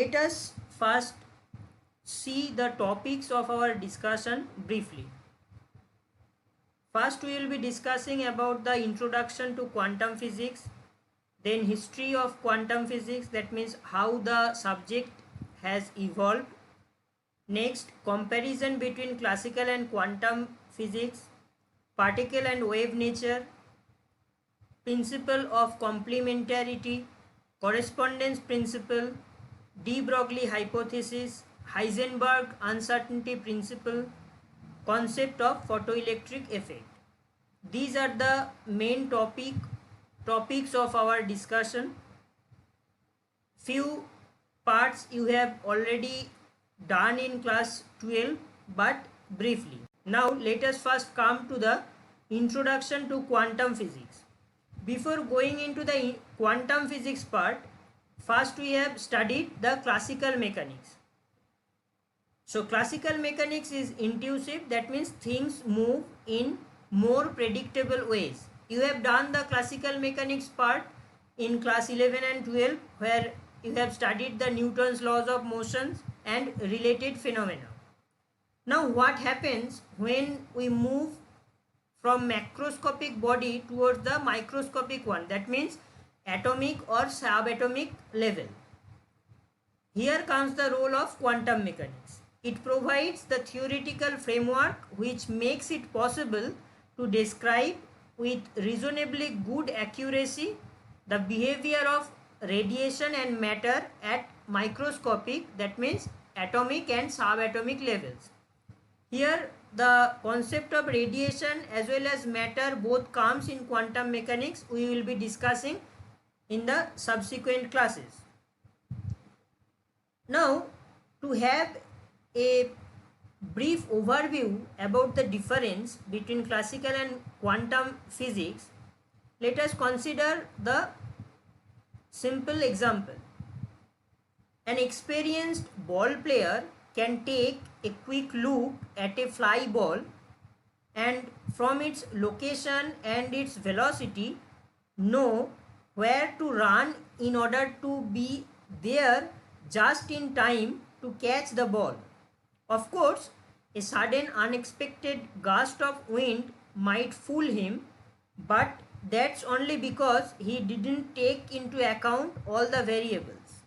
let us first see the topics of our discussion briefly. First, we will be discussing about the introduction to quantum physics, then history of quantum physics, that means how the subject has evolved. Next, comparison between classical and quantum physics, particle and wave nature, principle of complementarity, correspondence principle, de Broglie hypothesis, Heisenberg uncertainty principle, concept of photoelectric effect. These are the main topics of our discussion. Few parts you have already done in class 12, but briefly. Now let us first come to the introduction to quantum physics. Before going into the quantum physics part, first we have studied the classical mechanics. So classical mechanics is intuitive, that means things move in more predictable ways. You have done the classical mechanics part in class 11 and 12, where you have studied the Newton's laws of motion and related phenomena. Now what happens when we move from macroscopic body towards the microscopic one, that means atomic or subatomic level? Here comes the role of quantum mechanics. It provides the theoretical framework which makes it possible to describe with reasonably good accuracy the behavior of radiation and matter at microscopic, that means atomic and subatomic levels. Here the concept of radiation as well as matter both comes in quantum mechanics. We will be discussing in the subsequent classes. Now, to have a brief overview about the difference between classical and quantum physics, let us consider the simple example. An experienced ball player can take a quick look at a fly ball and from its location and its velocity know where to run in order to be there just in time to catch the ball. Of course, a sudden unexpected gust of wind might fool him, but that's only because he didn't take into account all the variables.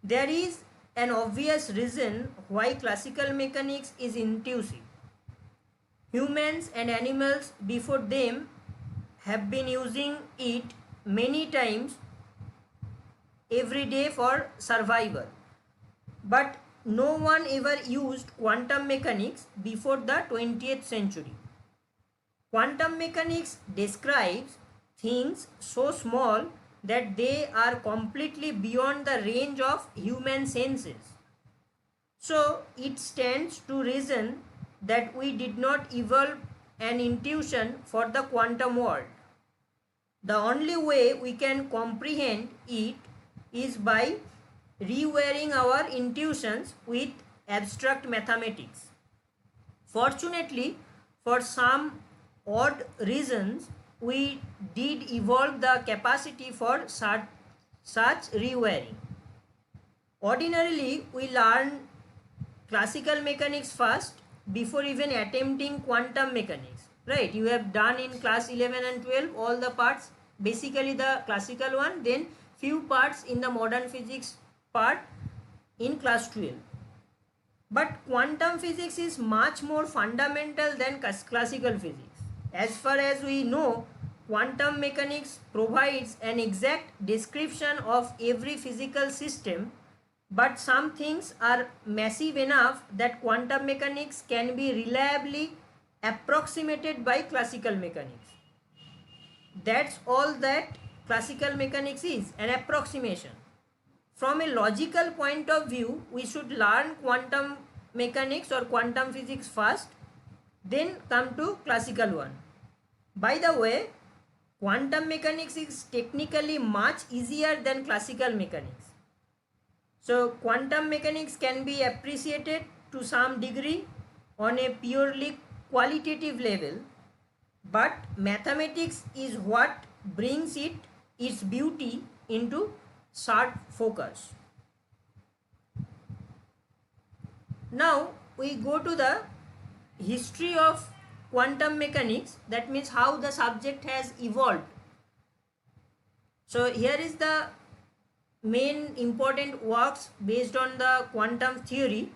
There is an obvious reason why classical mechanics is intuitive. Humans and animals before them have been using it many times every day for survival, but no one ever used quantum mechanics before the 20th century. Quantum mechanics describes things so small that they are completely beyond the range of human senses. So it stands to reason that we did not evolve an intuition for the quantum world. The only way we can comprehend it is by rewiring our intuitions with abstract mathematics. Fortunately, for some odd reasons, we did evolve the capacity for such rewiring. Ordinarily, we learn classical mechanics first before even attempting quantum mechanics, right? You have done in class 11 and 12 all the parts, basically the classical one, then few parts in the modern physics part in class 12. But quantum physics is much more fundamental than classical physics. As far as we know, quantum mechanics provides an exact description of every physical system, but some things are massive enough that quantum mechanics can be reliably approximated by classical mechanics. That's all that classical mechanics is, an approximation. From a logical point of view, we should learn quantum mechanics or quantum physics first, then come to classical one. By the way, quantum mechanics is technically much easier than classical mechanics. So quantum mechanics can be appreciated to some degree on a purely qualitative level, but mathematics is what brings its beauty into sharp focus. Now we go to the history of quantum mechanics, that means how the subject has evolved. So here is the main important works based on the quantum theory.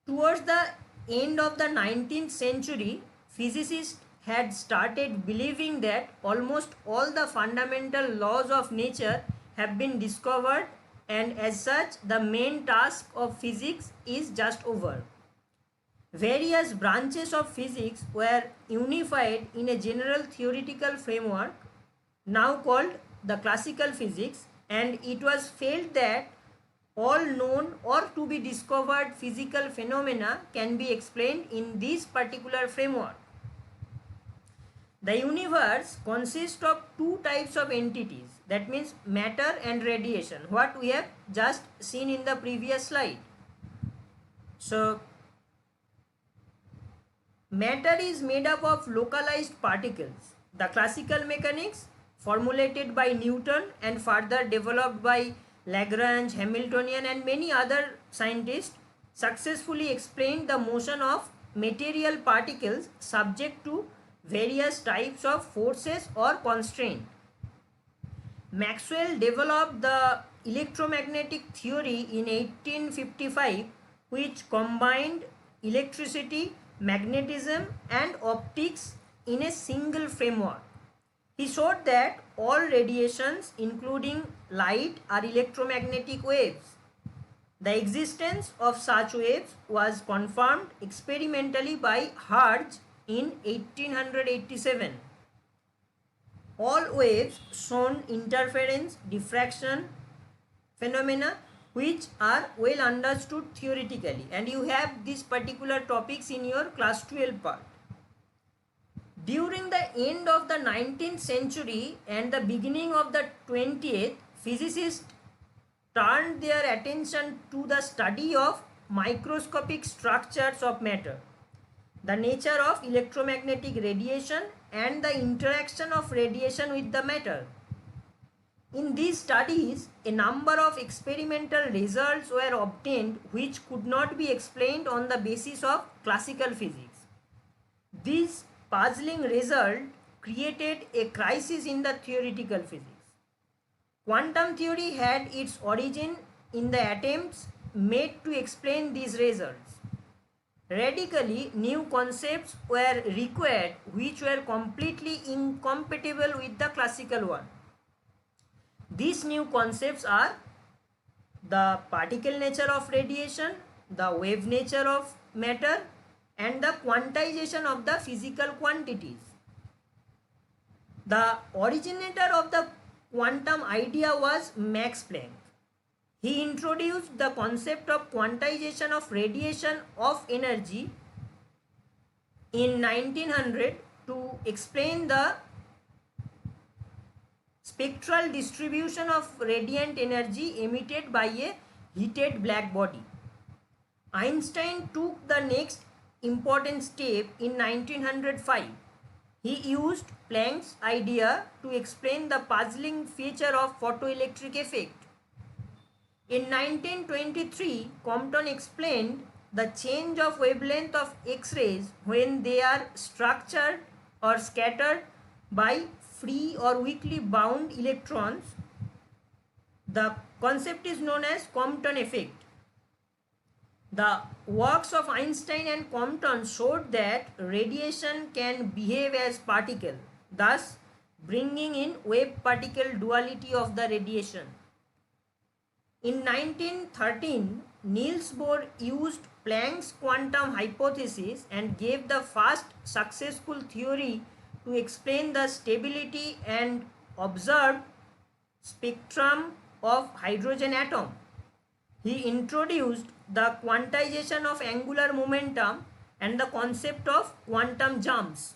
Towards the end of the 19th century, physicists had started believing that almost all the fundamental laws of nature have been discovered, and as such the main task of physics is just over. Various branches of physics were unified in a general theoretical framework now called the classical physics, and it was felt that all known or to be discovered physical phenomena can be explained in this particular framework. The universe consists of two types of entities, that means matter and radiation, what we have just seen in the previous slide. So matter is made up of localized particles. The classical mechanics, formulated by Newton and further developed by Lagrange, Hamiltonian and many other scientists, successfully explained the motion of material particles subject to various types of forces or constraint. Maxwell developed the electromagnetic theory in 1855, which combined electricity, magnetism and optics in a single framework. He showed that all radiations, including light, are electromagnetic waves. The existence of such waves was confirmed experimentally by Hertz in 1887. All waves shown interference, diffraction phenomena which are well understood theoretically, and you have these particular topics in your class 12 part. During the end of the 19th century and the beginning of the 20th, physicists turned their attention to the study of microscopic structures of matter, the nature of electromagnetic radiation and the interaction of radiation with the matter. In these studies, a number of experimental results were obtained which could not be explained on the basis of classical physics. These puzzling result created a crisis in the theoretical physics. Quantum theory had its origin in the attempts made to explain these results. Radically new concepts were required which were completely incompatible with the classical one. These new concepts are the particle nature of radiation, the wave nature of matter, and the quantization of the physical quantities. The originator of the quantum idea was Max Planck. He introduced the concept of quantization of radiation of energy in 1900 to explain the spectral distribution of radiant energy emitted by a heated black body. Einstein took the next important step in 1905. He used Planck's idea to explain the puzzling feature of photoelectric effect. In 1923, Compton explained the change of wavelength of X-rays when they are structured or scattered by free or weakly bound electrons. The concept is known as Compton effect. The works of Einstein and Compton showed that radiation can behave as particle, thus bringing in wave-particle duality of the radiation. In 1913, Niels Bohr used Planck's quantum hypothesis and gave the first successful theory to explain the stability and observed spectrum of hydrogen atom. He introduced the quantization of angular momentum and the concept of quantum jumps.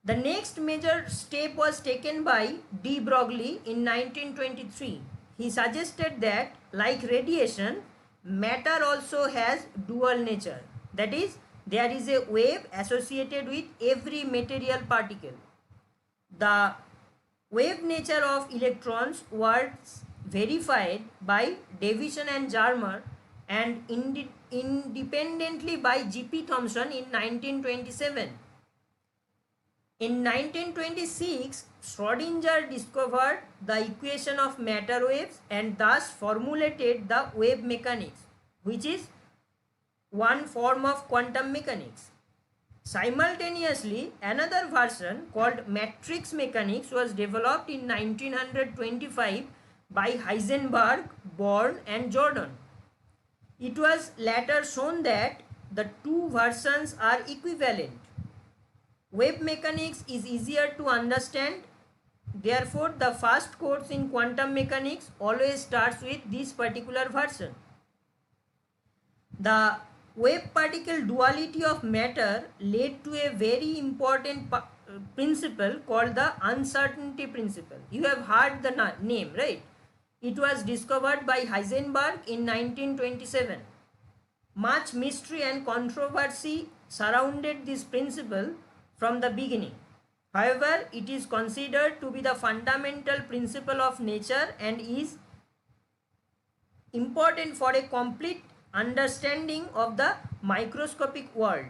The next major step was taken by de Broglie in 1923. He suggested that, like radiation, matter also has dual nature. That is, there is a wave associated with every material particle. The wave nature of electrons was verified by Davison and Jarmer and independently by G.P. Thomson in 1927. In 1926, Schrödinger discovered the equation of matter waves and thus formulated the wave mechanics, which is one form of quantum mechanics. Simultaneously, another version called matrix mechanics was developed in 1925 by Heisenberg, Born and Jordan. It was later shown that the two versions are equivalent. Wave mechanics is easier to understand. Therefore, the first course in quantum mechanics always starts with this particular version. The wave-particle duality of matter led to a very important principle called the uncertainty principle. You have heard the name, right? It was discovered by Heisenberg in 1927. Much mystery and controversy surrounded this principle from the beginning. However, it is considered to be the fundamental principle of nature and is important for a complete understanding of the microscopic world.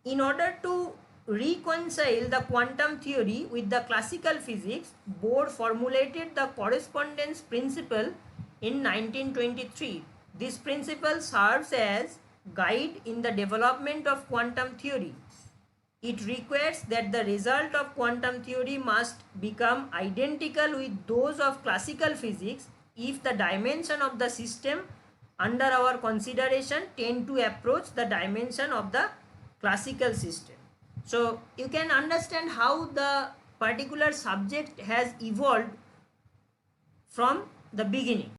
In order to reconcile the quantum theory with the classical physics, Bohr formulated the correspondence principle in 1923. This principle serves as guide in the development of quantum theory. It requires that the result of quantum theory must become identical with those of classical physics if the dimension of the system under our consideration tend to approach the dimension of the classical system. So you can understand how the particular subject has evolved from the beginning.